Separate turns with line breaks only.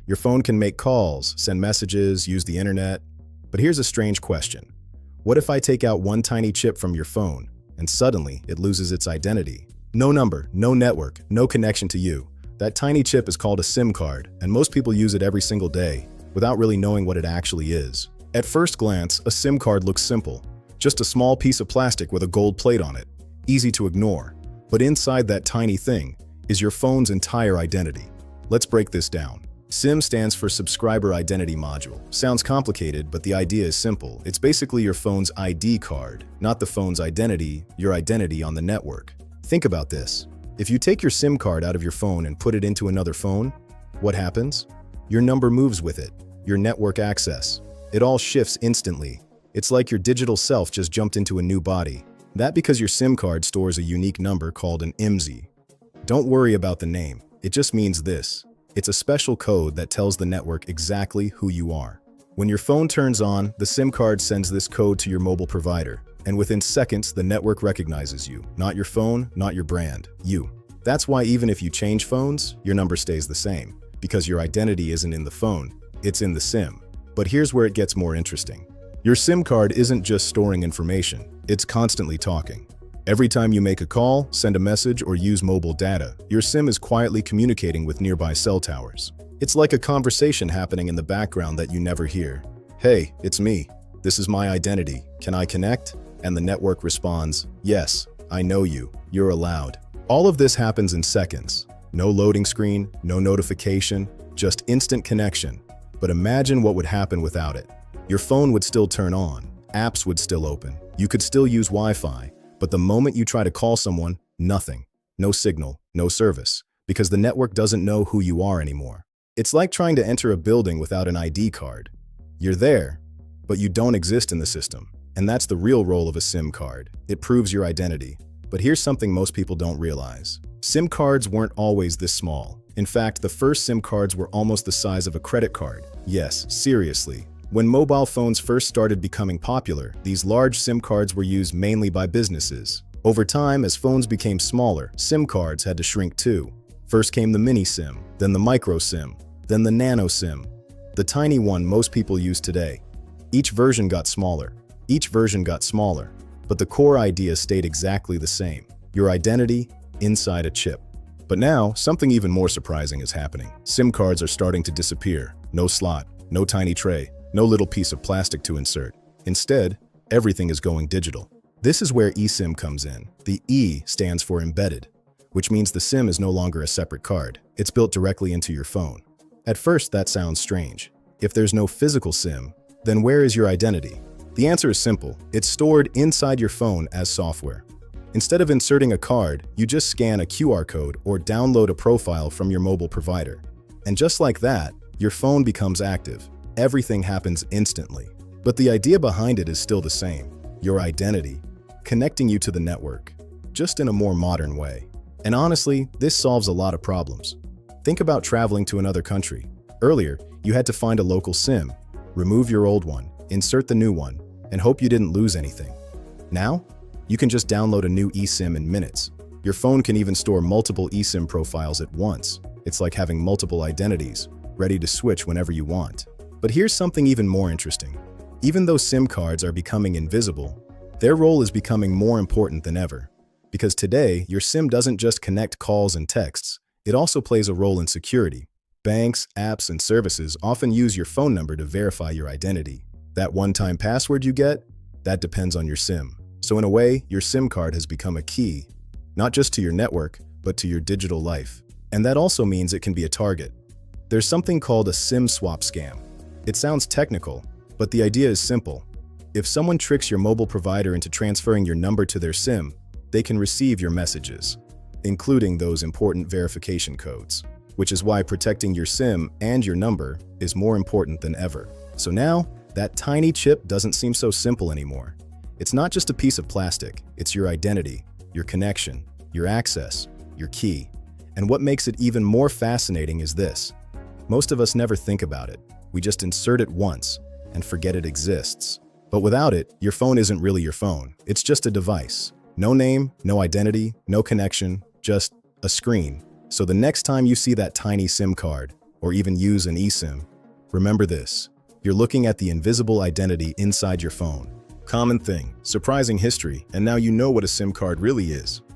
Your phone can make calls, send messages, use the internet. But here's a strange question. What if I take out one tiny chip from your phone, and suddenly it loses its identity? No number, no network, no connection to you. That tiny chip is called a SIM card, and most people use it every single day, without really knowing what it actually is. At first glance, a SIM card looks simple. Just a small piece of plastic with a gold plate on it. Easy to ignore. But inside that tiny thing is your phone's entire identity. Let's break this down. SIM stands for Subscriber Identity Module. Sounds complicated, but the idea is simple. It's basically your phone's ID card, not the phone's identity, your identity on the network. Think about this. If you take your SIM card out of your phone and put it into another phone, what happens? Your number moves with it, your network access. It all shifts instantly. It's like your digital self just jumped into a new body. That because your SIM card stores a unique number called an IMSI. Don't worry about the name. It just means this. It's a special code that tells the network exactly who you are. When your phone turns on, the SIM card sends this code to your mobile provider. And within seconds, the network recognizes you. Not your phone, not your brand, you. That's why even if you change phones, your number stays the same. Because your identity isn't in the phone, it's in the SIM. But here's where it gets more interesting. Your SIM card isn't just storing information, it's constantly talking. Every time you make a call, send a message, or use mobile data, your SIM is quietly communicating with nearby cell towers. It's like a conversation happening in the background that you never hear. Hey, it's me. This is my identity. Can I connect? And the network responds, yes, I know you. You're allowed. All of this happens in seconds. No loading screen, no notification, just instant connection. But imagine what would happen without it. Your phone would still turn on. Apps would still open. You could still use Wi-Fi. But the moment you try to call someone, nothing. No signal, no service. Because the network doesn't know who you are anymore. It's like trying to enter a building without an ID card. You're there, but you don't exist in the system. And that's the real role of a SIM card. It proves your identity. But here's something most people don't realize. SIM cards weren't always this small. In fact, the first SIM cards were almost the size of a credit card. Yes, seriously. When mobile phones first started becoming popular, these large SIM cards were used mainly by businesses. Over time, as phones became smaller, SIM cards had to shrink too. First came the mini SIM, then the micro SIM, then the nano SIM, the tiny one most people use today. Each version got smaller. But the core idea stayed exactly the same. Your identity inside a chip. But now, something even more surprising is happening. SIM cards are starting to disappear. No slot, no tiny tray. No little piece of plastic to insert. Instead, everything is going digital. This is where eSIM comes in. The E stands for embedded, which means the SIM is no longer a separate card. It's built directly into your phone. At first, that sounds strange. If there's no physical SIM, then where is your identity? The answer is simple. It's stored inside your phone as software. Instead of inserting a card, you just scan a QR code or download a profile from your mobile provider. And just like that, your phone becomes active. Everything happens instantly. But the idea behind it is still the same. Your identity, connecting you to the network, just in a more modern way. And honestly, this solves a lot of problems. Think about traveling to another country. Earlier, you had to find a local SIM, remove your old one, insert the new one, and hope you didn't lose anything. Now, you can just download a new eSIM in minutes. Your phone can even store multiple eSIM profiles at once. It's like having multiple identities, ready to switch whenever you want. But here's something even more interesting. Even though SIM cards are becoming invisible, their role is becoming more important than ever. Because today, your SIM doesn't just connect calls and texts, it also plays a role in security. Banks, apps, and services often use your phone number to verify your identity. That one-time password you get, that depends on your SIM. So in a way, your SIM card has become a key, not just to your network, but to your digital life. And that also means it can be a target. There's something called a SIM swap scam. It sounds technical, but the idea is simple. If someone tricks your mobile provider into transferring your number to their SIM, they can receive your messages, including those important verification codes, which is why protecting your SIM and your number is more important than ever. So now, that tiny chip doesn't seem so simple anymore. It's not just a piece of plastic, it's your identity, your connection, your access, your key. And what makes it even more fascinating is this. Most of us never think about it. We just insert it once and forget it exists. But without it, your phone isn't really your phone. It's just a device. No name, no identity, no connection, just a screen. So the next time you see that tiny SIM card or even use an eSIM. Remember this: you're looking at the invisible identity inside your phone. Common thing, surprising history, and now you know what a SIM card really is.